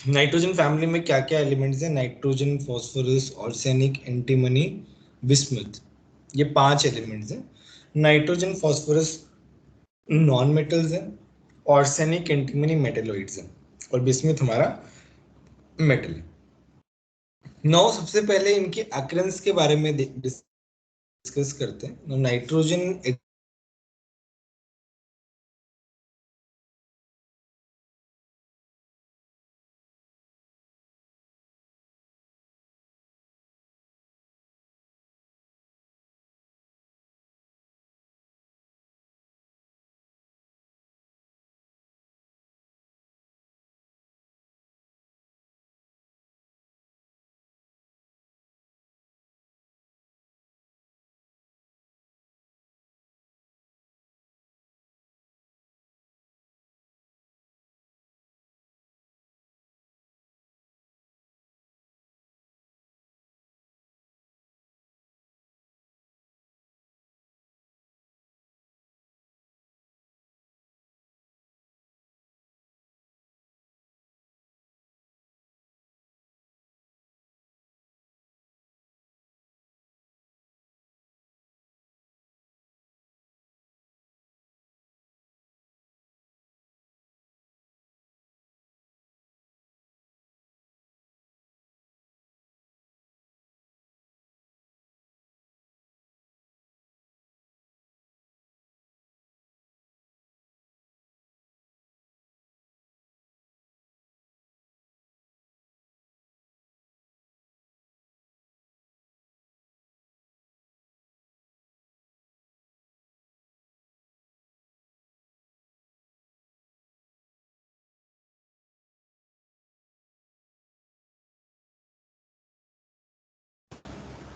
Nitrogen family में क्या क्या एलिमेंट्स हैं? Nitrogen, phosphorus, arsenic, antimony, bismuth, ये 5 एलिमेंट्स हैं। नाइट्रोजन फॉस्फोरस नॉन मेटल्स हैं, आर्सेनिक एंटीमनी मेटेलॉइड्स हैं, और बिस्मथ हमारा मेटल है। नौ सबसे पहले इनकी अकरेंस के बारे में डिस्कस करते हैं। नाइट्रोजन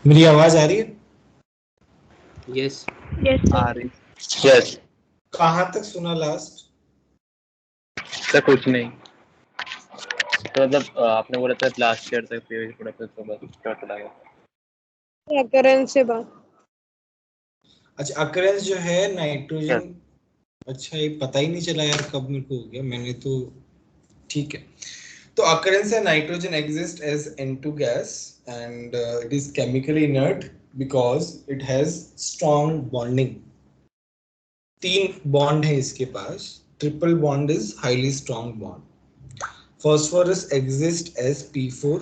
मेरी आवाज आ रही है? यस यस आ सर। रही। यस कहां तक सुना लास्ट? सर कुछ नहीं, तो मतलब आपने बोला था लास्ट ईयर तक पीओ पढ़ा था, तो बस चला गया। अकरेंस से बात। अच्छा, अकरेंस जो है नाइट्रोजन, Yes. अच्छा ये पता ही नहीं चला यार कब मेरे को हो गया, मैंने तो ठीक है। तो occurrence है nitrogen exists as N2 gas and it is chemically inert because it has strong bonding. 3 bond है इसके पास, triple bond is highly strong bond. Phosphorus exist as P4,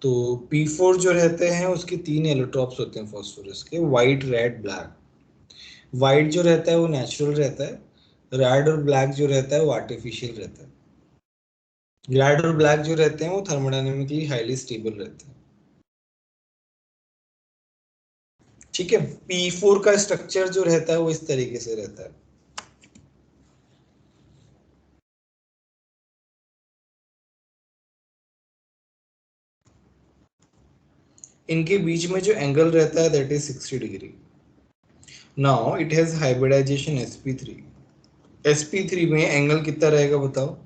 तो P4 जो रहते हैं उसके 3 एलोट्रॉप्स होते हैं फॉस्फोरस के, व्हाइट, रेड, ब्लैक। व्हाइट जो रहता है वो नेचुरल रहता है, रेड और ब्लैक जो रहता है वो आर्टिफिशियल रहता है। रेड और ब्लैक जो रहते हैं वो थर्मोडायनेमिकली हाईली स्टेबल रहते हैं। ठीक है, P4 का स्ट्रक्चर जो रहता है वो इस तरीके से रहता है। इनके बीच में जो एंगल रहता है that is 60 degree. Now it has hybridisation sp3। sp3 में एंगल कितना रहेगा बताओ?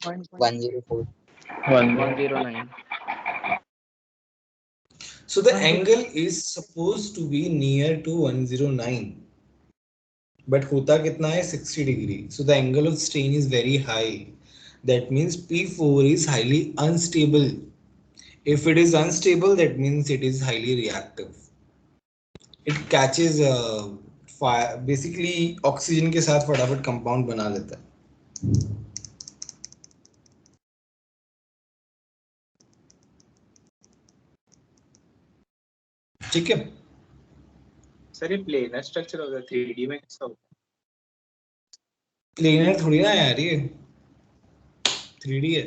104 109। So the angle is supposed to be near to 109, but होता कितना है 60 degree. So the angle of strain is very high. That means P4 is highly unstable. If it is unstable, that means it is highly reactive. It catches fire, basically oxygen के साथ फटाफट compound बना लेता है। ठीक है, sir ये planar structure होगा, 3D में कैसा होगा? प्लेनर थोड़ी ना यार, ये 3D है।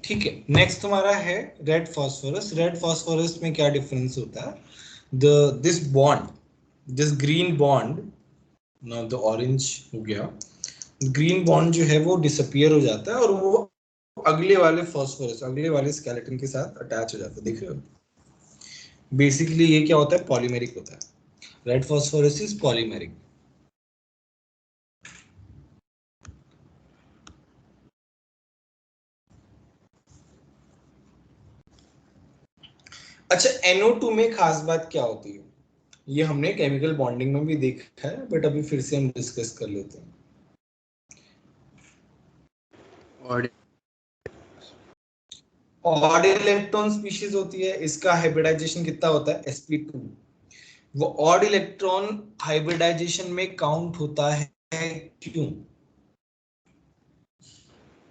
ठीक है, नेक्स्ट तुम्हारा है रेड फास्फोरस। रेड फास्फोरस में क्या डिफरेंस होता है? This bond, this green bond, know the orange हो गया, ग्रीन बॉन्ड जो है वो डिसअपियर हो जाता है और वो अगले वाले फास्फोरस, अगले वाले स्केलेटन के साथ अटैच हो जाता है, देख रहे हो। बेसिकली ये क्या होता है, पॉलीमेरिक होता है। Red phosphorus is polymeric. अच्छा, NO2 में खास बात क्या होती है, ये हमने केमिकल बॉन्डिंग में भी देखा है, बट अभी फिर से हम डिस्कस कर लेते हैं। ऑड इलेक्ट्रॉन स्पीशीज होती है, इसका हाइब्रिडाइजेशन कितना होता है, sp2। वो ऑड इलेक्ट्रॉन हाइब्रिडाइजेशन में काउंट होता है, क्यों?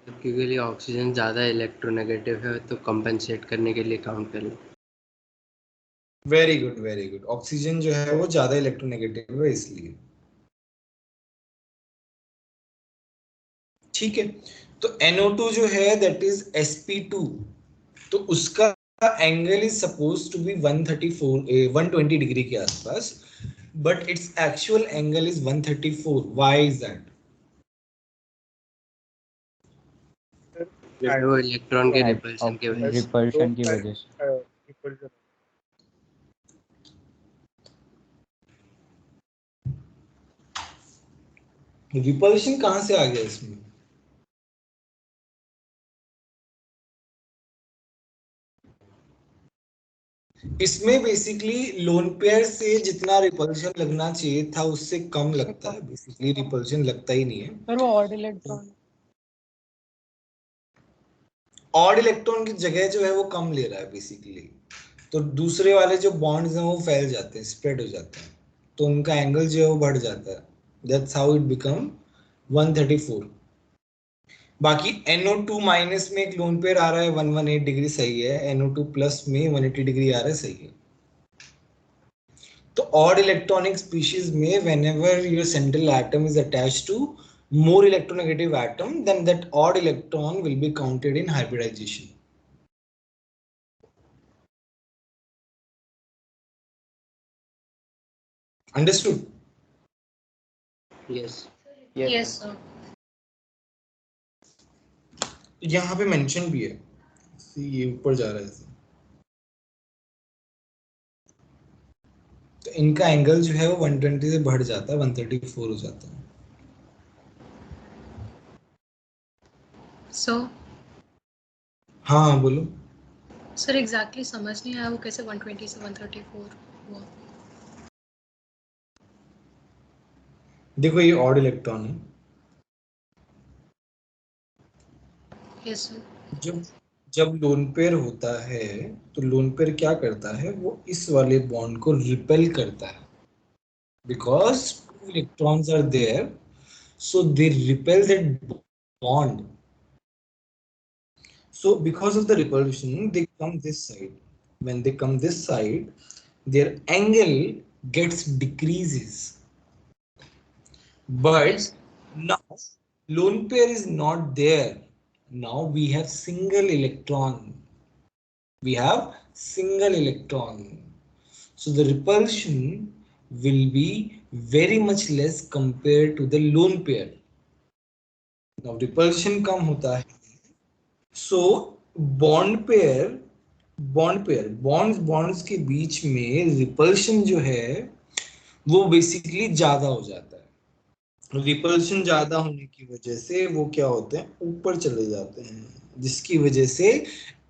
क्योंकि ऑक्सीजन ज्यादा इलेक्ट्रोनेगेटिव है तो कंपेंसेट करने के लिए काउंट कर लो। Very good, very good. Oxygen जो है वो ज्यादा इलेक्ट्रोनेगेटिव है इसलिए। ठीक है, तो NO2 जो है दैट इज sp2, तो उसका angle is suppose to be 120 degree के आसपास, but its actual angle is 134। Why is that? वो इलेक्ट्रॉन के रिपल्शन की वजह से। रिपल्शन की वजह से। रिपल्शन कहां से आ गया इसमें? इसमें बेसिकली लोन पेयर से जितना रिपल्शन लगना चाहिए था उससे कम लगता है, बेसिकली रिपल्शन लगता ही नहीं है। पर वो ऑड इलेक्ट्रॉन ऑड इलेक्ट्रॉन की जगह जो है वो कम ले रहा है बेसिकली, तो दूसरे वाले जो बॉन्ड्स हैं वो फैल जाते हैं, स्प्रेड हो जाते हैं, तो उनका एंगल जो है वो बढ़ जाता है। That's how it become 134। बाकी NO2 माइनस में एक लोन पेयर आ रहा है 118 डिग्री, सही है। NO2 प्लस में 180 डिग्री आ रहा है, सही है। तो ऑड इलेक्ट्रॉनिक स्पीशीज में whenever your central atom is attached to more electronegative atom, then that odd electron will be counted in hybridization. Understood? Yes. Yes sir. यहाँ पे मेंशन भी है, ये ऊपर जा रहा है ऐसे। तो इनका एंगल जो है वो 120 से बढ़ जाता है, 134 हो जाता है। सो हाँ बोलो। सर एग्जैक्टली समझ नहीं आया वो कैसे 120 से 134 हुआ। देखो ये ऑड इलेक्ट्रॉन है, यस सर। जब जब लोन पेयर होता है तो लोन पेयर क्या करता है, वो इस वाले बॉन्ड को रिपेल करता है, because two electrons are there, so they repel that bond. So because of the repulsion they come this side. When they come this side, their angle gets decreases, but Yes. now lone pair is not there. Now we have single electron, so the repulsion will be very much less compared to the lone pair. Now repulsion कम होता है, सो bonds के बीच में repulsion जो है वो basically ज्यादा हो जाता है। रिपल्शन ज्यादा होने की वजह से वो क्या होते हैं, ऊपर चले जाते हैं, जिसकी वजह से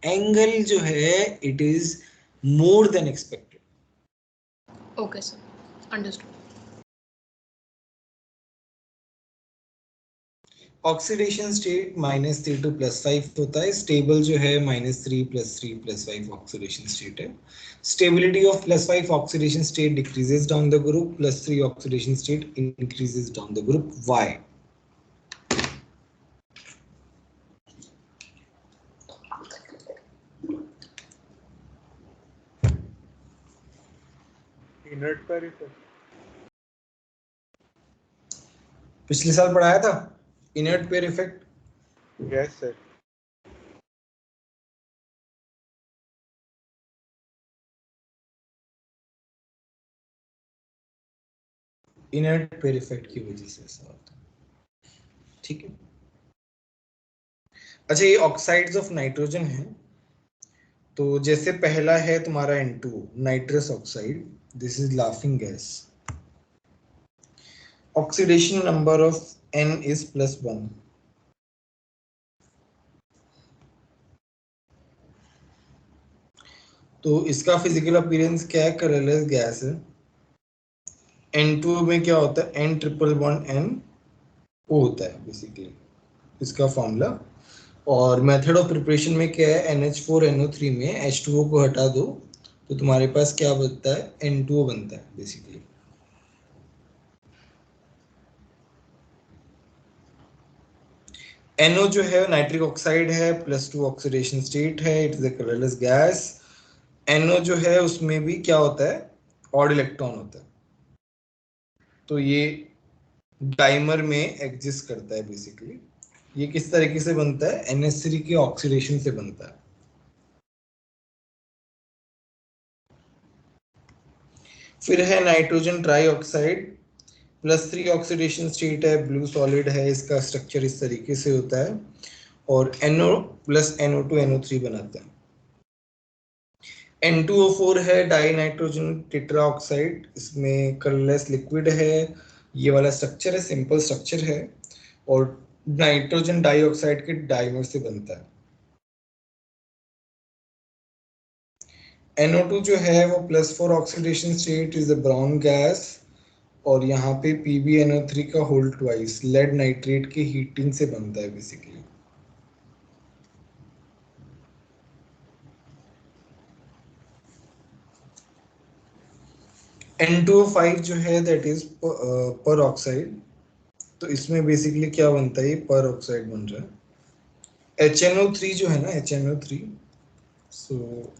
एंगल जो है it is more than expected. Okay sir, understood. Oxidation state -3 to +5 होता है, स्टेबल जो है -3 +3 +5 ऑक्सीडेशन स्टेट है। Stability of +5 oxidation state decreases down the group, +3 oxidation state increases down the group. Why? Inert पर effect. पिछले साल पढ़ाया था inert pair effect. Yes sir. Inert pair effect की वजह से ऐसा होता है, ठीक है। अच्छा, ये ऑक्साइड्स ऑफ नाइट्रोजन है। तो जैसे पहला है तुम्हारा N2 nitrous oxide, this is laughing gas, oxidation number of N is +1। तो इसका फिजिकल अपीयरेंस क्या है, कलरलेस गैस है। N2 में क्या होता है, N triple bond N O होता है बेसिकली इसका फॉर्मूला। और मेथड ऑफ प्रिपरेशन में क्या है, NH4NO3 में H2O को हटा दो तो तुम्हारे पास क्या बनता है, N2O बनता है बेसिकली। NO जो है नाइट्रिक ऑक्साइड है, +2 ऑक्सीडेशन स्टेट है, it is a colourless gas. NO जो है उसमें भी क्या होता है, ऑड इलेक्ट्रॉन होता है, तो ये डाइमर में एग्जिस्ट करता है बेसिकली। ये किस तरीके से बनता है, NH3 के ऑक्सीडेशन से बनता है। फिर है nitrogen try oxide, +3 oxidation state है, ब्लू सॉलिड है, इसका स्ट्रक्चर इस तरीके से होता है और NO + NO2 NO3 बनाता है। N2O4 है डाई नाइट्रोजन टेट्रा ऑक्साइड, इसमें कलरलेस लिक्विड है, ये वाला स्ट्रक्चर है, सिंपल स्ट्रक्चर है और नाइट्रोजन डाइऑक्साइड के डाइमर से बनता है। NO2 जो है वो +4 oxidation state, is a brown gas और यहाँ पे PbNO3 का होल ट्वाइस लेड नाइट्रेट के हीटिंग से बनता है बेसिकली। N2O5 जो है दैट इज पर ऑक्साइड, तो इसमें बेसिकली क्या बनता है, पर ऑक्साइड बन रहा है। HNO3 जो है ना, HNO3, सो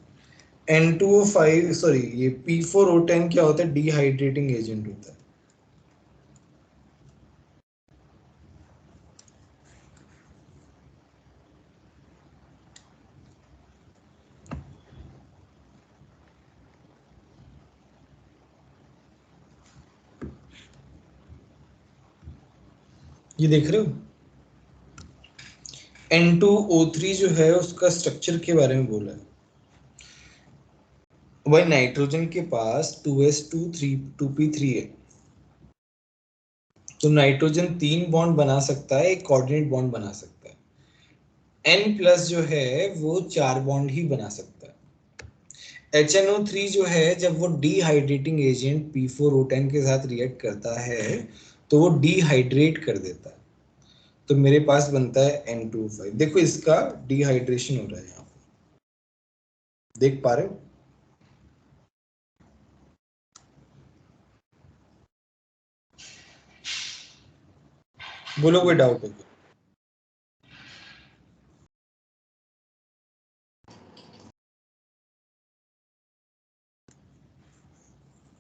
N2O5 सॉरी ये P4O10 क्या होता है, डिहाइड्रेटिंग एजेंट होता है। ये देख रहे हो, N2O3 जो है उसका स्ट्रक्चर के बारे में बोला है। वही नाइट्रोजन के पास 2s2 2p3 है, तो नाइट्रोजन 3 बॉन्ड बना सकता है, एक कोऑर्डिनेट बॉन्ड बना सकता है। N+ जो है वो 4 बॉन्ड ही बना सकता है। HNO3 जो है जब वो डिहाइड्रेटिंग एजेंट P4O10 के साथ रिएक्ट करता है तो वो डिहाइड्रेट कर देता है, तो मेरे पास बनता है N2O5। देखो इसका डिहाइड्रेशन हो रहा है, यहाँ पे देख पा रहे हो, बोलो कोई डाउट हो तो।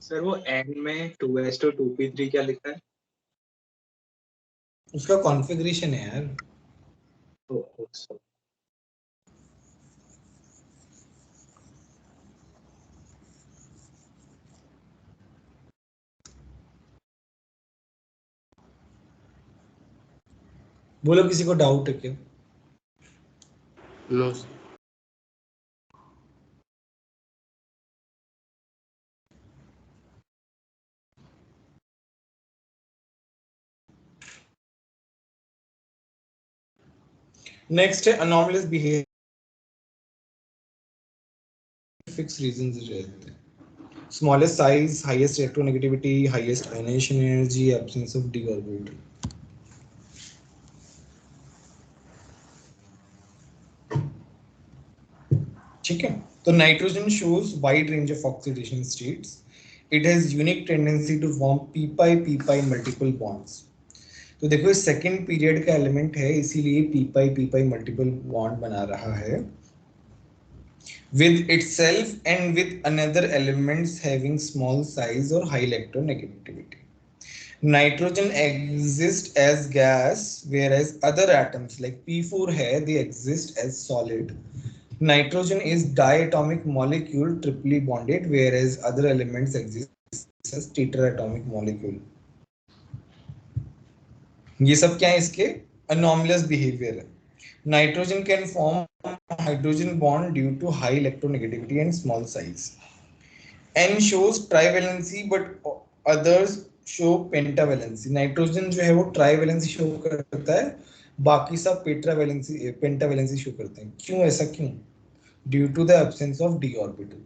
सर वो N में 2s2 2p3 क्या लिखा है? उसका कॉन्फ़िगरेशन है यार। सर बोलो किसी को डाउट है क्या? नो। नेक्स्ट है अनॉमलस बिहेवियर, फिक्स रीजंस रहते हैं, smallest size, highest electronegativity, highest ionization energy, absence of d orbital। ठीक है, तो nitrogen shows wide range of oxidation states, it has unique tendency to form p-pi multiple bonds। तो देखो ये second period का element है, इसीलिए p-pi मल्टीपल बॉन्ड बना रहा है with itself and with another elements having small size or high electronegativity। Nitrogen exists as gas, whereas other atoms like P4 hai, they exist as solid। Nitrogen is diatomic molecule triply bonded, whereas other elements exist as tetraatomic molecule। ये सब क्या है, इसके अनॉमलस behaviour है। Nitrogen can form hydrogen bond due to high electronegativity and small size. N shows trivalency but others show pentavalency. Nitrogen जो है वो ट्राइवेलेंसी show करता है, बाकी सब पेट्रावेलेंसी पेंटावेलेंसी शो करते हैं. क्यों ऐसा क्यों? Due to the absence of d orbital.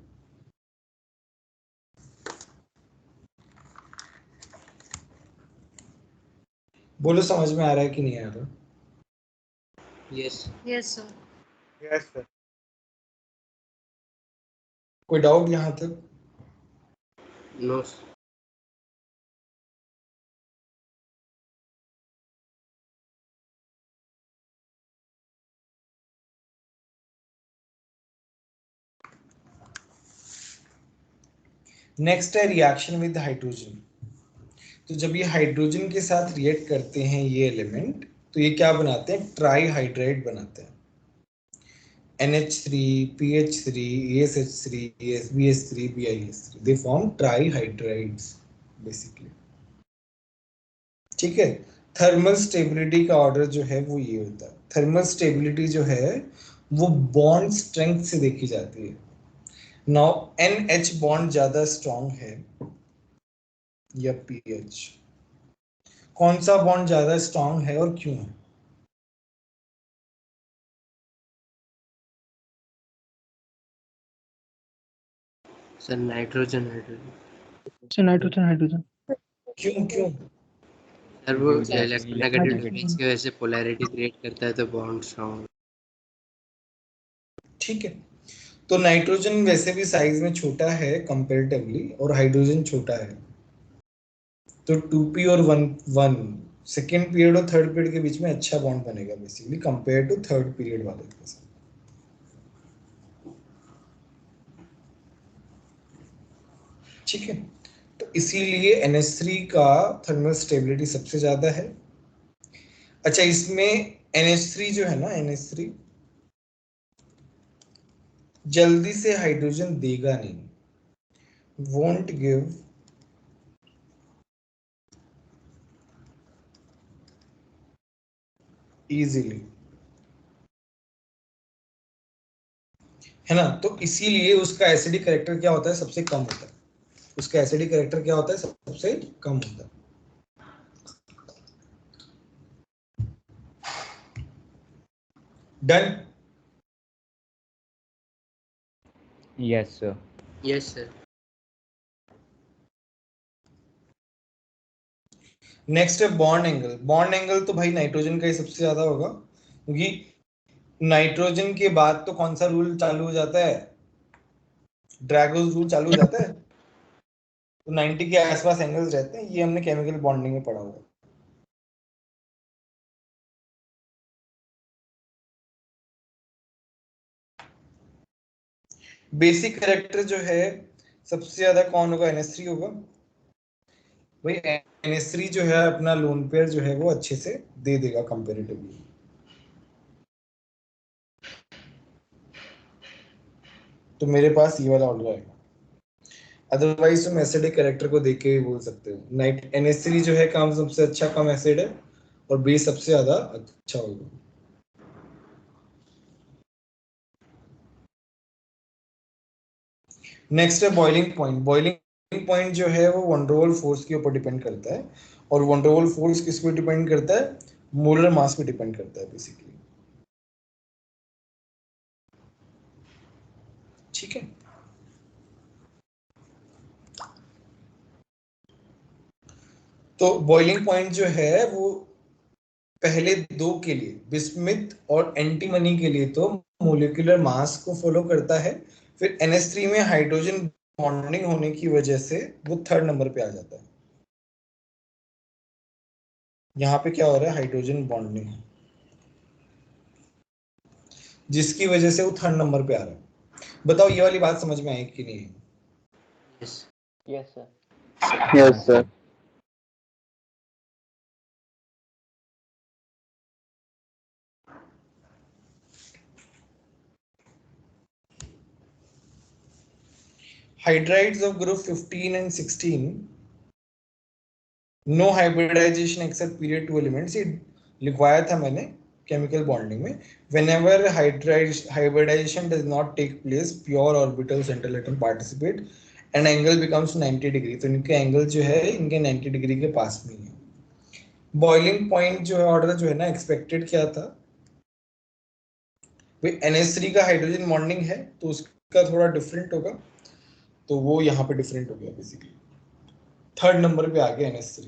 बोलो समझ में आ रहा है कि नहीं आ रहा? Yes Yes, sir. Yes sir. कोई डाउट यहाँ तक? नो. नेक्स्ट है रिएक्शन विद हाइड्रोजन. तो जब ये हाइड्रोजन के साथ रिएक्ट करते हैं ये एलिमेंट, तो ये क्या बनाते हैं? ट्राईहाइड्राइड बनाते हैं. NH3, PH3, ASH3, BH3, BIS3. They form trihydrides basically. ठीक है. थर्मल स्टेबिलिटी का ऑर्डर जो है वो ये होता है. थर्मल स्टेबिलिटी जो है वो बॉन्ड स्ट्रेंथ से देखी जाती है. नाउ NH बॉन्ड ज्यादा स्ट्रॉन्ग है या PH? कौन सा बॉन्ड ज्यादा स्ट्रॉन्ग है और क्यों है? Sir nitrogen hydrogen. Sir nitrogen hydrogen. क्यों क्यों? सर वो Electronegativity. इलेक्ट्रोनेगेटिव डिवाइस की वजह से पोलैरिटी क्रिएट करता है तो बॉन्ड स्ट्रॉन्ग. ठीक है. तो नाइट्रोजन वैसे भी साइज में छोटा है कंपैरेटिवली और हाइड्रोजन छोटा है. तो 2p और 1 सेकेंड पीरियड और थर्ड पीरियड के बीच में अच्छा बॉन्ड बनेगा basically compare to third period वाले के साथ. ठीक है. तो इसीलिए NH3 का थर्मल स्टेबिलिटी सबसे ज्यादा है. अच्छा, इसमें NH3 जो है ना, NH3 जल्दी से हाइड्रोजन देगा नहीं, won't give easily, है ना. तो इसीलिए उसका एसिडिक कैरेक्टर क्या होता है? सबसे कम होता है. उसका एसिडिक कैरेक्टर क्या होता है? सबसे कम होता है. Done. Yes, sir. Yes sir. Next है बॉन्ड एंगल. बॉन्ड एंगल तो भाई नाइट्रोजन का ही सबसे ज्यादा होगा, क्योंकि नाइट्रोजन के बाद तो कौन सा रूल चालू हो जाता है? ड्रैगोस रूल चालू हो जाता है. तो 90 के आसपास एंगल्स रहते हैं. ये हमने केमिकल बॉन्डिंग में पढ़ा हुआ है. बेसिक कैरेक्टर जो है सबसे ज्यादा कौन होगा? NH3 होगा भाई. NH3 जो है अपना लोन पेयर जो है वो अच्छे से दे देगा कंपैरेटिवली. तो मेरे पास ये वाला ऑर्डर आएगा. अदरवाइज तुम एसिडिक कैरेक्टर को देख के भी बोल सकते हो. नाइट NH3 जो है काम सबसे अच्छा कम एसिड है और बेस सबसे ज्यादा अच्छा होगा. नेक्स्ट है बॉइलिंग पॉइंट. बॉइलिंग पॉइंट जो है वो वन डर वाल फोर्स के ऊपर डिपेंड करता है. और वन डर वाल फोर्स किस पे डिपेंड करता है? मोलर मास पे डिपेंड करता है बेसिकली. ठीक है. तो बॉइलिंग पॉइंट जो है वो पहले दो के लिए, बिस्मिथ और एंटीमनी के लिए तो मोलिकुलर मास को फॉलो करता है. फिर NH3 में हाइड्रोजन बॉन्डिंग होने की वजह से वो थर्ड नंबर पे आ जाता है. यहाँ पे क्या हो रहा है? हाइड्रोजन बॉन्डिंग, जिसकी वजह से वो थर्ड नंबर पे आ रहा है. बताओ ये वाली बात समझ में आई कि नहीं? Yes. Yes, sir. Yes, sir. Hydrides of group 15 and 16, no hybridization except period 2 elements. ये लिखवाया था मैंने केमिकल बॉन्डिंग में whenever hybridization does not take place, pure orbital central atom participate and angle becomes 90 degree. तो इनके angle जो है इनके 90 डिग्री के पास में है। बॉइलिंग पॉइंट जो है ऑर्डर जो है ना एक्सपेक्टेड क्या था, NH3 का हाइड्रोजन बॉन्डिंग है तो उसका थोड़ा डिफरेंट होगा, तो वो यहाँ पे डिफरेंट हो गया बेसिकली। थर्ड नंबर पे आ गया NH3।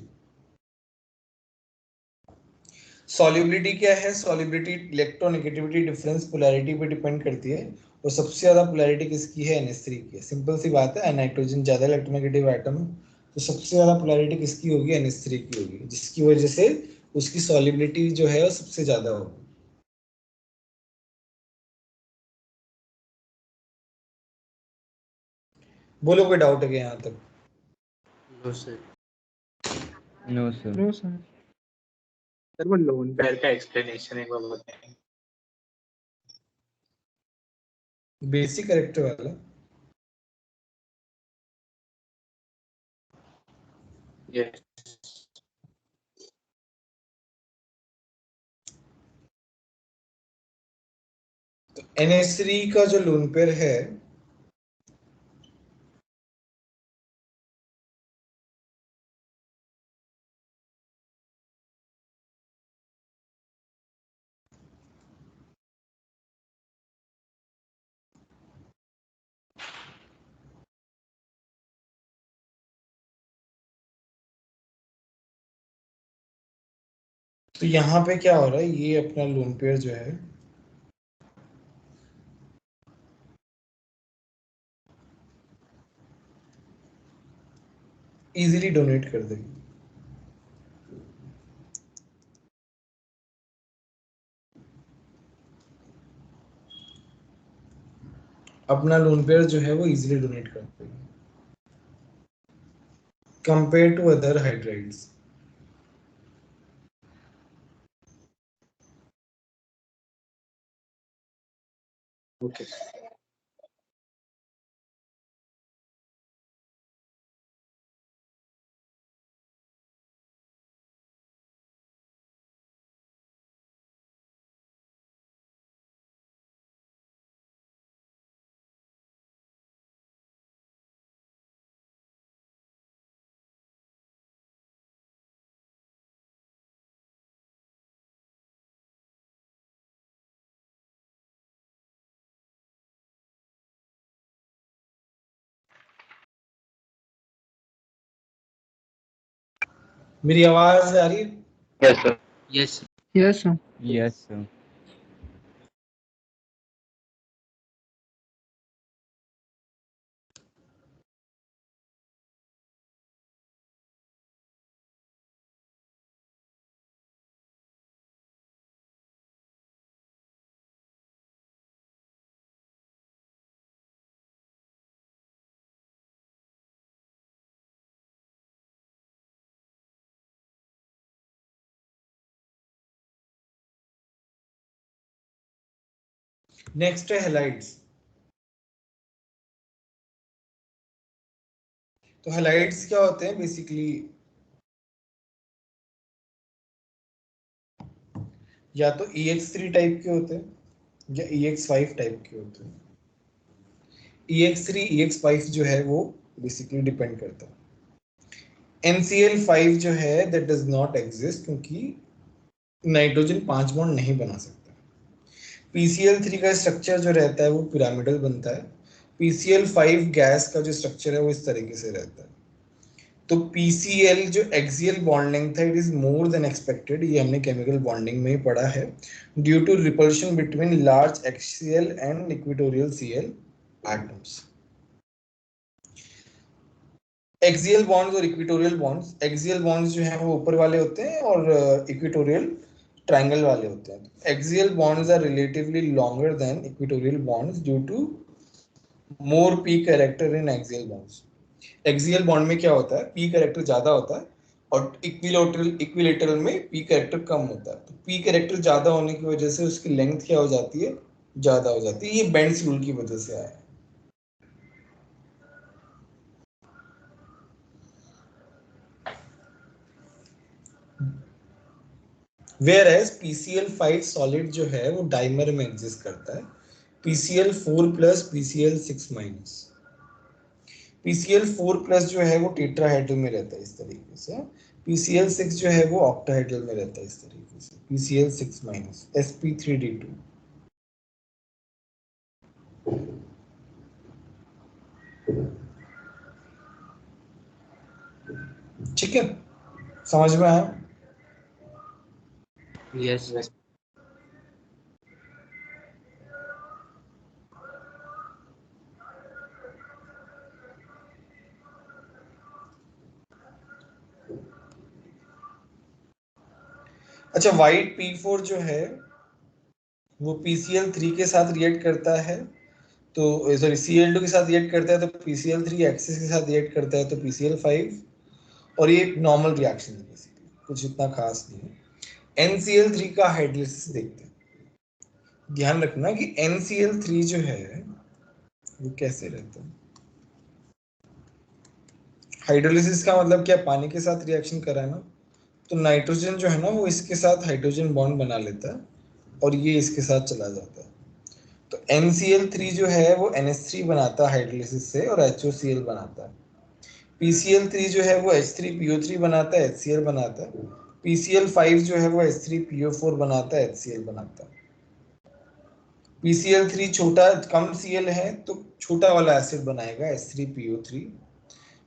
सॉल्युबिलिटी क्या है, सॉल्युबिलिटी इलेक्ट्रोनेगेटिविटी डिफरेंस पोलैरिटी पे डिपेंड करती है, और सबसे ज्यादा पोलैरिटी किसकी है, NH3 की है। सिंपल सी बात है, नाइट्रोजन ज्यादा इलेक्ट्रोनेगेटिव एटम है, तो सबसे ज्यादा पोलैरिटी किसकी होगी, NH3 की होगी, जिसकी वजह से उसकी सॉल्युबिलिटी जो है वो सबसे ज्यादा होगी। बोलो कोई डाउट है क्या यहाँ तक? No sir. No, sir. No sir. Sir वो लोन पेयर का एक्सप्लेनेशन एक बार बताएं। बेसिक कैरेक्टर वाला। यस तो NH3 का जो लोन पेयर है तो यहाँ पे क्या हो रहा है, ये अपना लोन पेयर जो है इजीली डोनेट कर देगी। अपना लोन पेयर जो है वो इजीली डोनेट कर देगी compare to other hydrides. Okay मेरी आवाज आ रही है? Yes sir. Yes. Yes sir. Yes, sir. Next है हेलाइड्स। तो हेलाइड्स क्या होते हैं बेसिकली, या तो EX3 टाइप के होते हैं या EX5 टाइप के होते हैं। EX3 EX5 जो है वो बेसिकली डिपेंड करता है। NCl5 जो है दैट डज नॉट एग्जिस्ट, क्योंकि नाइट्रोजन 5 बॉन्ड नहीं बना सकता। PCl3 का स्ट्रक्चर जो रहता है वो पिरामिडल बनता है। PCl5 गैस का जो स्ट्रक्चर है वो इस तरीके से रहता है। तो PCl जो एक्सियल बॉन्ड लेंथ है it is more than expected, ये हमने केमिकल बॉन्डिंग में ही पढ़ा है, due to repulsion between large axial and equatorial Cl atoms. Axial bonds और इक्वेटोरियल बॉन्ड्स, एक्सियल बॉन्ड्स जो हैं वो ऊपर वाले होते हैं और इक्वेटोरियल ट्रायंगल वाले होते हैं। Axial bonds are relatively longer than equatorial bonds due to more p character in axial bonds. Axial bond में क्या होता है, पी कैरेक्टर ज्यादा होता है और इक्विलेटरल में पी कैरेक्टर कम होता है। तो पी कैरेक्टर ज्यादा होने की वजह से उसकी लेंथ क्या हो जाती है, ज्यादा हो जाती है। ये बेंड्स रूल की वजह से आया है। Whereas PCl5 सॉलिड जो है वो डाइमर में एग्जिस्ट करता है, PCl4 plus PCl6 minus. PCl4 plus जो है वो टेट्राहेड्रल में रहता है इस तरीके से, PCl6 जो है वो ऑक्टाहेड्रल में रहता है इस तरीके से, PCl6 माइनस sp3d2। ठीक है, समझ में आया? यस। अच्छा, वाइट P4 जो है वो PCl3 के साथ रिएक्ट करता है, तो सॉरी Cl2 के साथ रिएक्ट करता है तो PCl3, एक्सिस के साथ रिएक्ट करता है तो PCl5, और ये नॉर्मल रिएक्शन है बेसिकली, कुछ इतना खास नहीं है। NCl3 का हाइड्रोलिसिस देखते हैं। ध्यान रखना कि NCl3 जो है वो कैसे रहता है। हाइड्रोलिसिस का मतलब क्या, पानी के साथ रिएक्शन कराना, तो नाइट्रोजन जो है ना वो इसके साथ हाइड्रोजन बॉन्ड बना लेता है और ये इसके साथ चला जाता है। तो NCl3 जो है वो NH3 बनाता है हाइड्रोलिसिस से और HOCl बनाता है। PCl3 जो है वो H3PO3 बनाता है, HCl बनाता है। PCl5 जो है वो H3PO4 बनाता है, HCl बनाता है। PCl3 छोटा कम Cl है तो छोटा वाला एसिड बनाएगा H3PO3।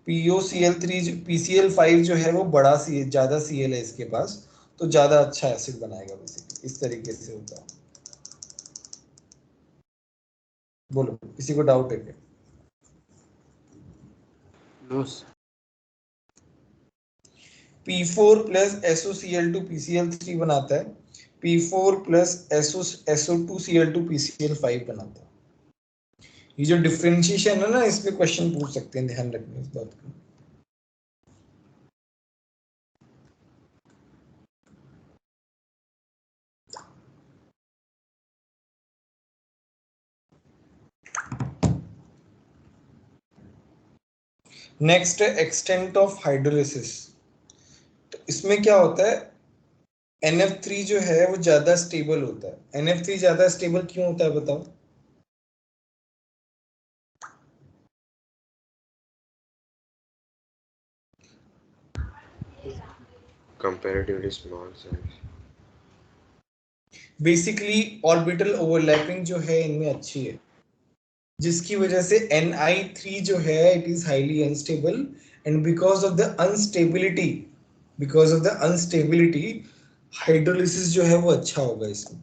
PCl5 जो है वो बड़ा Cl, ज्यादा Cl है इसके पास, तो ज्यादा अच्छा एसिड बनाएगा बेसिकली, इस तरीके से होता है। बोलो, किसी को डाउट है क्या? No. P4 plus SOCl2 PCl3 बनाता है, P4 plus SO2 Cl2 PCl5 बनाता है। ये जो डिफरेंशिएशन है ना, इसमें क्वेश्चन पूछ सकते हैं, ध्यान रखना इस बात का। नेक्स्ट है एक्सटेंट ऑफ हाइड्रोलिसिस। तो इसमें क्या होता है, NF3 जो है वो ज्यादा स्टेबल होता है। NF3 ज्यादा स्टेबल क्यों होता है बताओ? Comparatively small size. Basically orbital overlapping जो है इनमें अच्छी है, जिसकी वजह से Ni3 जो है it is highly unstable, and because of the unstability hydrolysis जो है वो अच्छा होगा इसमें।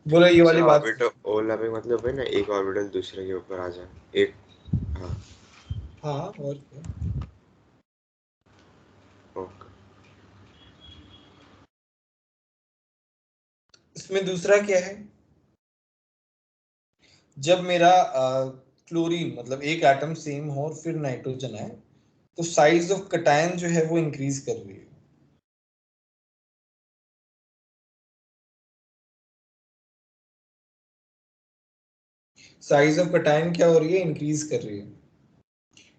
बोलो ये वाली बात। ऑर्बिटल ओवरलैपिंग मतलब है ना, एक ऑर्बिटल दूसरे के ऊपर आ जाए, एक। हाँ हाँ, और क्या? ओके। इसमें दूसरा क्या है, जब मेरा क्लोरीन मतलब एक एटम सेम हो और फिर नाइट्रोजन आए, तो साइज ऑफ कटायन जो है वो इंक्रीज कर रही है। साइज ऑफ कटायन क्या हो रही है, इंक्रीज कर रही है।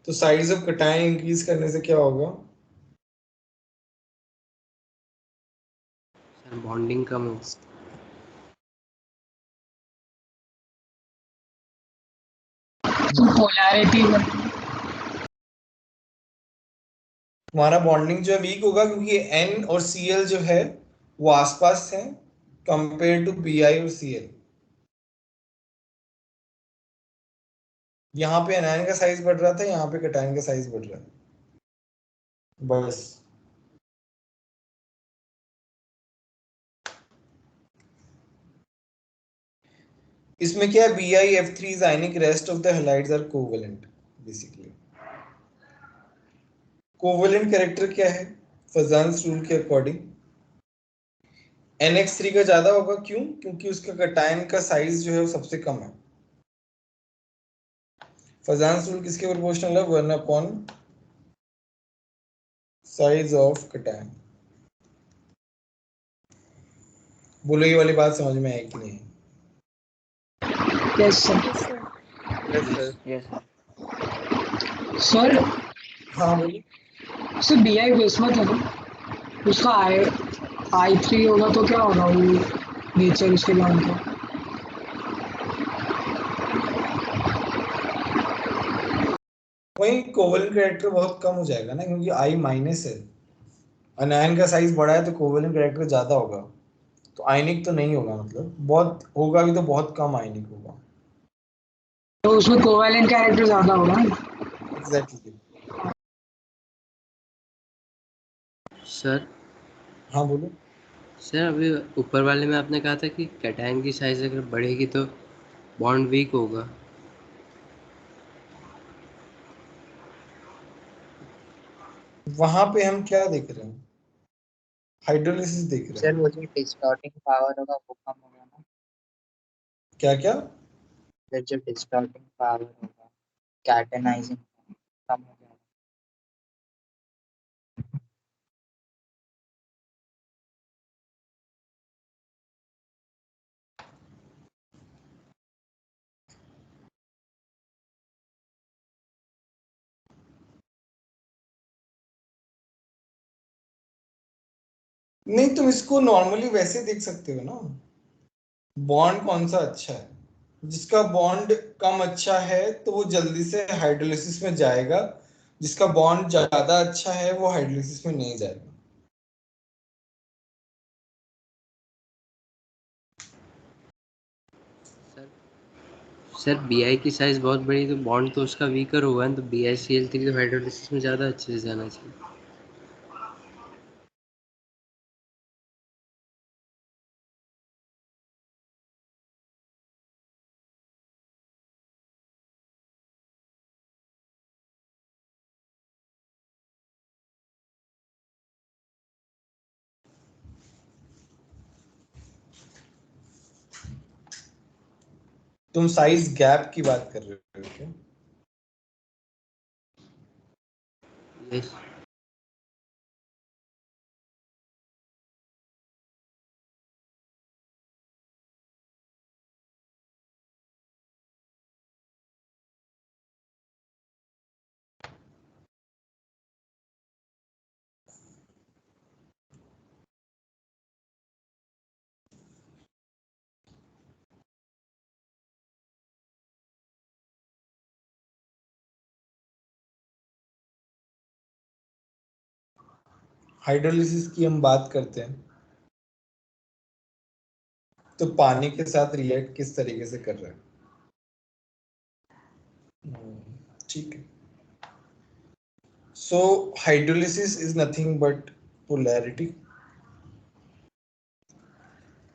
तो साइज ऑफ कटायन इंक्रीज करने से क्या होगा? सर बॉन्डिंग कम हो। पोलैरिटी तुम्हारा बॉन्डिंग जो है वीक होगा, क्योंकि N और Cl जो है वो आसपास है कंपेयर टू Bi और Cl। यहाँ पे एनायन का साइज बढ़ रहा था, यहाँ पे कटायन का साइज बढ़ रहा है, बस। इसमें क्या है, BiF3 is ionic, rest of the halides are covalent basically। Covalent character क्या है फजान्स रूल के अकॉर्डिंग? NH3 का ज्यादा होगा, क्यों? क्योंकि उसका कटायन का साइज जो है वो सबसे कम है। फजान्स रूल किसके प्रोपोर्शनल है? 1 अपॉन साइज ऑफ कटायन। बोलो ये वाली बात समझ में आई कि नहीं? Yes sir. Yes, sir. Yes sir. Yes sir हाँ बोलिए। सर बी आई बेसमत है ना, उसका I3 होगा तो क्या होगा वो नेचर उसके बॉन्ड का? वही कोवेलेंट कैरेक्टर बहुत कम हो जाएगा ना, क्योंकि I माइनस है, अनायन का साइज बड़ा है तो कोवेलेंट कैरेक्टर ज्यादा होगा, तो आयनिक तो नहीं होगा, मतलब बहुत होगा भी तो बहुत कम आयनिक होगा। तो उसमें कोवैलेंट कैरेक्टर ज्यादा होगा ना? एग्जैक्टली। सर हाँ बोलो। सर अभी ऊपर वाले में आपने कहा था कि कैटायन की साइज अगर बढ़ेगी तो बॉन्ड वीक होगा। वहां पे हम क्या देख रहे हैं? हाइड्रोलिसिस देख रहे सर हैं। वो जो डिस्टॉर्टिंग पावर होगा वो कम होगा ना? क्या क्या? सर जो डिस्टॉर्टिंग पावर होगा, कैटेनाइजिंग कम हो जाएगा। नहीं, तुम इसको नॉर्मली वैसे देख सकते हो ना, बॉन्ड कौन सा अच्छा है। जिसका बॉन्ड कम अच्छा है तो वो जल्दी से हाइड्रोलिसिस में जाएगा, जिसका बॉन्ड ज्यादा अच्छा है वो हाइड्रोलिसिस में नहीं जाएगा। सर बीआई की साइज बहुत बड़ी तो बॉन्ड तो उसका वीकर होगा ना, तो BiCl3 तो हाइड्रोलिसिस में ज़्यादा अच्छे से जाना चाहिए। तुम साइज गैप की बात कर रहे हो क्या? यस हाइड्रोलिसिस की हम बात करते हैं तो पानी के साथ रिएक्ट किस तरीके से कर रहे हैं। ठीक है। So hydrolysis is nothing but polarity.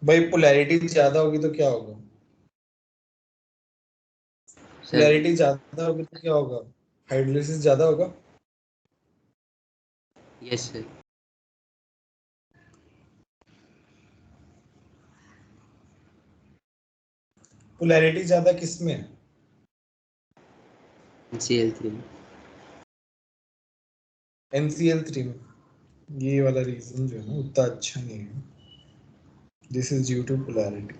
भाई पोलैरिटी ज्यादा होगी तो क्या होगा? सर। पोलैरिटी ज्यादा होगी तो क्या होगा? हाइड्रोलिसिस ज्यादा होगा। Yes sir. पोलैरिटी ज्यादा किसमें है? Cl3 में। NCl3 में। ये वाला रीजन जो है ना उतना अच्छा नहीं है। This is due to polarity.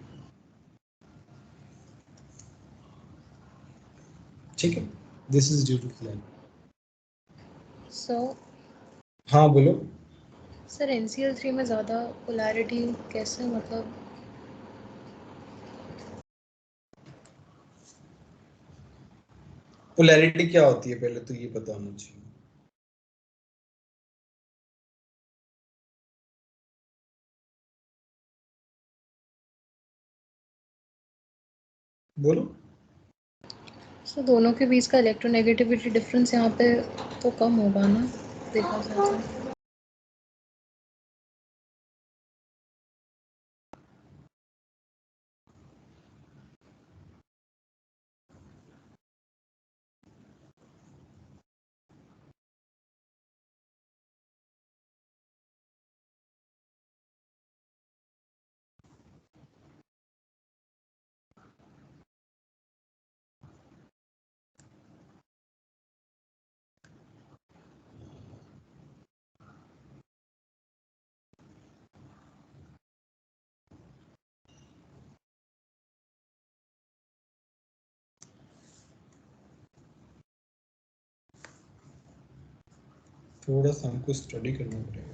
ठीक है, this is due to polarity. So हाँ बोलो। सर NCl3 में ज़्यादा पोलैरिटी कैसे, मतलब? पोलैरिटी क्या होती है पहले तो ये पता होना चाहिए। बोलो। सो दोनों के बीच का इलेक्ट्रोनेगेटिविटी डिफरेंस यहाँ पे तो कम होगा ना, देखा जाए तो। थोड़ा सा हमको स्टडी करना पड़ेगा।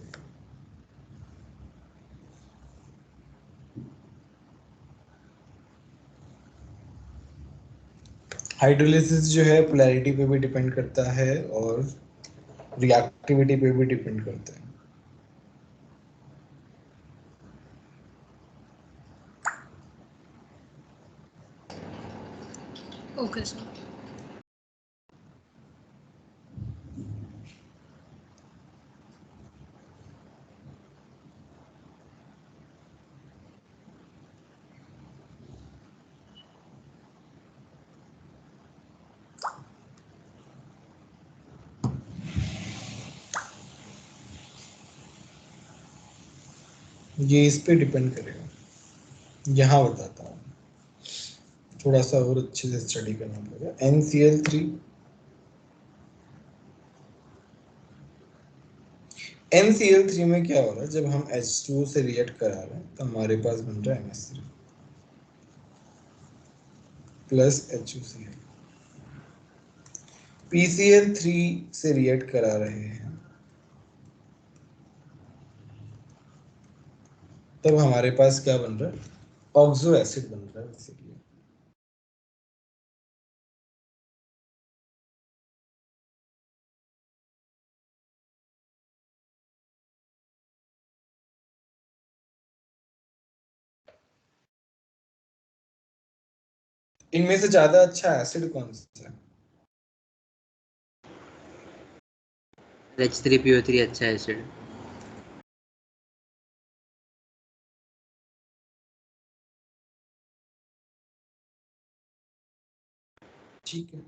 हाइड्रोलिसिस जो है पोलैरिटी पे भी डिपेंड करता है और रिएक्टिविटी पे भी डिपेंड करता है। Okay sir. ये इस पे डिपेंड करेगा, यहाँ बताता हूँ, थोड़ा सा और अच्छे से स्टडी करना पड़ेगा। NCl3 NCl3 में क्या हो रहा है, जब हम H2O से रिएक्ट करा रहे हैं तो हमारे पास बन रहा है NH3 प्लस HUCl। PCl3 से रिएक्ट करा रहे हैं तब हमारे पास क्या बन रहा है, ऑक्सो एसिड बन रहा है बेसिकली। इनमें से ज्यादा अच्छा एसिड कौन सा है? H3PO3 अच्छा एसिड। ठीक है,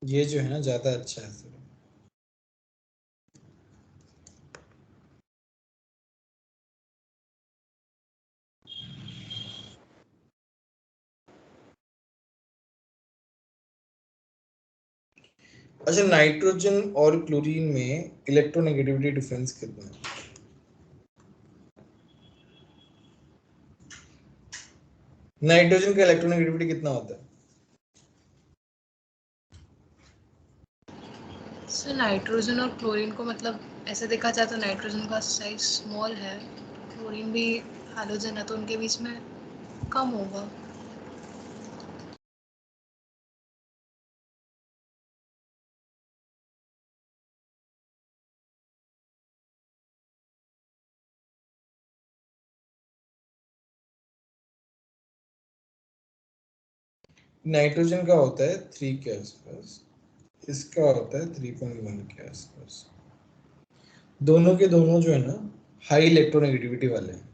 ये जो है ना ज्यादा अच्छा एसिड है। अच्छा, नाइट्रोजन और क्लोरीन में इलेक्ट्रोनेगेटिविटी डिफरेंस कितना है? नाइट्रोजन का इलेक्ट्रोनेगेटिविटी कितना होता है? सर नाइट्रोजन और क्लोरीन को मतलब ऐसे देखा जाए तो नाइट्रोजन का साइज स्मॉल है, क्लोरीन भी हैलोजन है, तो उनके बीच में कम होगा। नाइट्रोजन का होता है 3 के आसपास, इसका होता है 3.1 के आसपास। दोनों के दोनों जो है ना हाई इलेक्ट्रोनेगेटिविटी वाले हैं।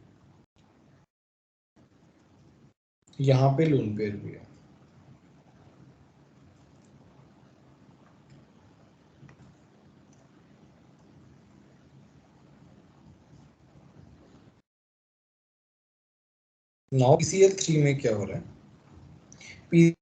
यहाँ पे लोन पेयर भी है। नाउ PCl3 में क्या हो रहा है, PH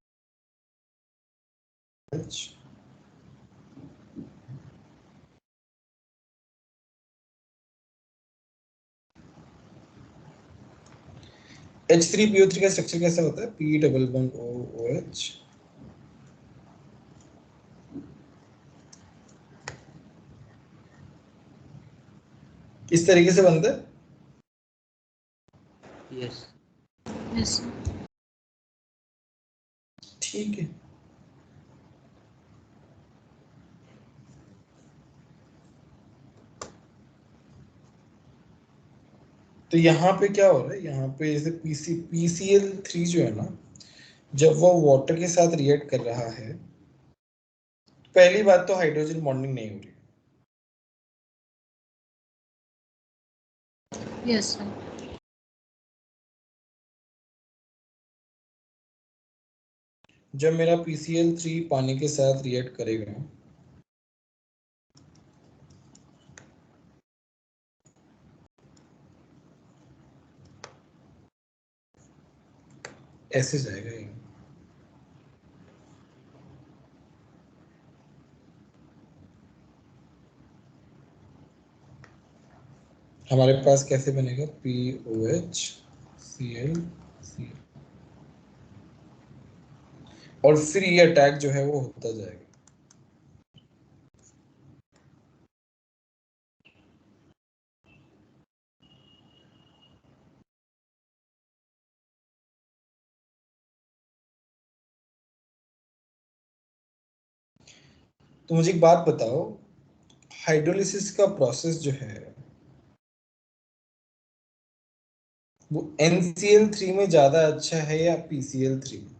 H3PO3 का स्ट्रक्चर कैसा होता है, P डबल बॉन्ड OH, इस तरीके से बनता है। यस। यस। ठीक है, तो यहाँ पे क्या हो रहा है, यहाँ पे जैसे PCl3 जो है ना, जब वो वाटर के साथ रिएक्ट कर रहा है, पहली बात तो हाइड्रोजन बॉन्डिंग नहीं हो रही। Yes sir. जब मेरा PCl3 पानी के साथ रिएक्ट करेगा ऐसे जाएगा ये। हमारे पास कैसे बनेगा, POHCl और फिर ये अटैक जो है वो होता जाएगा। तो मुझे एक बात बताओ, हाइड्रोलिसिस का प्रोसेस जो है वो NCl3 में ज्यादा अच्छा है या PCl3 में?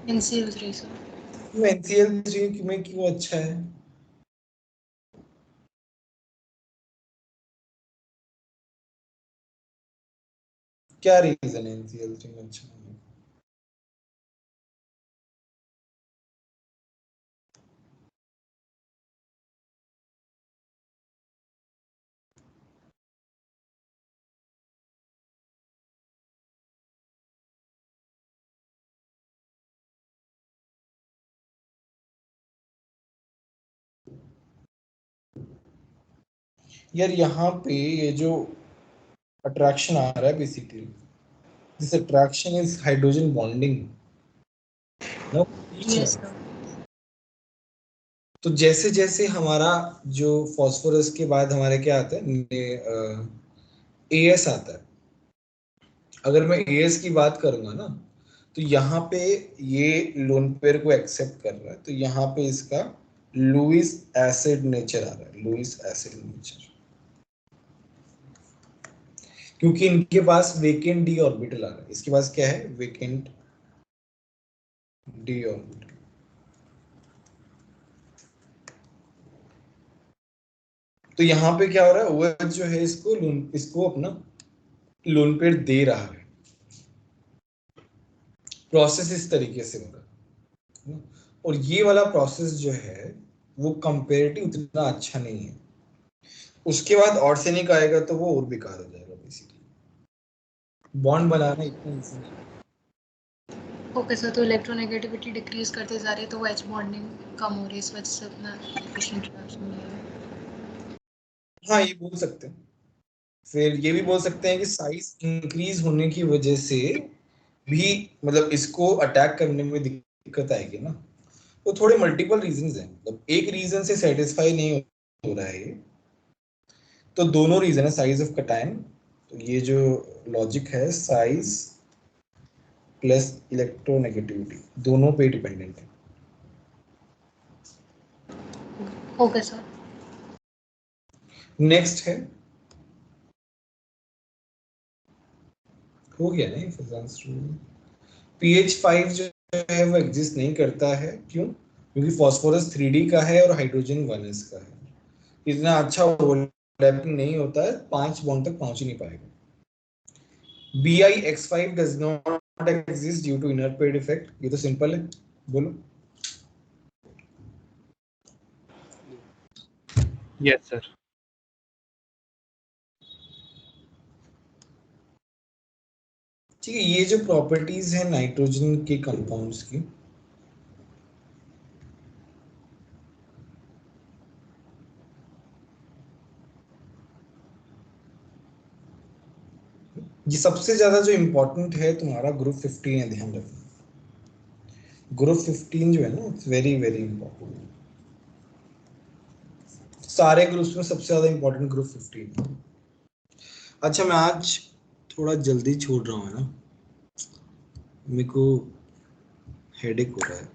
NCl3 sir. तो NCl3 में क्यों अच्छा है? क्या रीजन है NCl3 में अच्छा होने का? यार यहाँ पे ये जो अट्रैक्शन आ रहा है basically, this attraction is hydrogen bonding. No, yes sir. तो जैसे जैसे हमारा जो फास्फोरस के बाद हमारे क्या आता है, AS आता है। अगर मैं AS की बात करूंगा ना, तो यहाँ पे ये लोन पेयर को एक्सेप्ट कर रहा है, तो यहाँ पे इसका लुईस एसिड नेचर आ रहा है, लुईस एसिड नेचर, क्योंकि इनके पास वेकेंट डी ऑर्बिटल आ रहा है। इसके पास क्या है? Vacant D orbital. तो यहाँ पे क्या हो रहा है, OH जो है इसको अपना लोन पेयर दे रहा है। प्रोसेस इस तरीके से हो रहा है, और ये वाला प्रोसेस जो है वो कंपेरेटिव उतना अच्छा नहीं है। उसके बाद ऑर्सेनिक आएगा तो वो और बेकार हो जाएगा बेसिकली। बॉन्ड बनाना इतना इजी नहीं है। ओके सर, तो इलेक्ट्रोनेगेटिविटी डिक्रीज करते जा रही है तो वो H बॉन्डिंग कम हो रही है, इस वजह से अपना एफिशिएंट रिएक्शन नहीं है। हाँ, ये बोल सकते हैं। फिर ये भी बोल सकते हैं कि साइज इंक्रीज होने की वजह से भी मतलब इसको अटैक करने में दिक्कत आएगी ना। तो थोड़े मल्टीपल रीजंस हैं, मतलब एक रीजन से सेटिस्फाई नहीं हो रहा है ये, तो दोनों रीजन है, साइज ऑफ कटायन। तो ये जो लॉजिक है, साइज प्लस इलेक्ट्रोनेगेटिविटी दोनों पे डिपेंडेंट है। Okay sir. नेक्स्ट है, हो गया ना फिजांस रूल। pH 5 जो है वो एग्जिस्ट नहीं करता है, क्यों? क्योंकि फास्फोरस 3D का है और हाइड्रोजन 1s का है। इतना अच्छा ओवरलैपिंग नहीं होता है, 5 बॉन्ड तक पहुंच ही नहीं पाएगा। BiX5 does not exist due to inner pair defect। ये तो सिंपल है, बोलो। Yes sir. ठीक है, ये जो प्रॉपर्टीज है नाइट्रोजन के कंपाउंड्स की, ये सबसे ज्यादा जो इम्पोर्टेंट है तुम्हारा ग्रुप 15 है, ध्यान रखना। ग्रुप 15 जो है ना, इट्स वेरी वेरी इंपॉर्टेंट। सारे ग्रुप्स में सबसे ज्यादा इंपॉर्टेंट ग्रुप 15 है। अच्छा, मैं आज थोड़ा जल्दी छोड़ रहा हूँ, है ना, मेरे को हेडेक हो रहा है।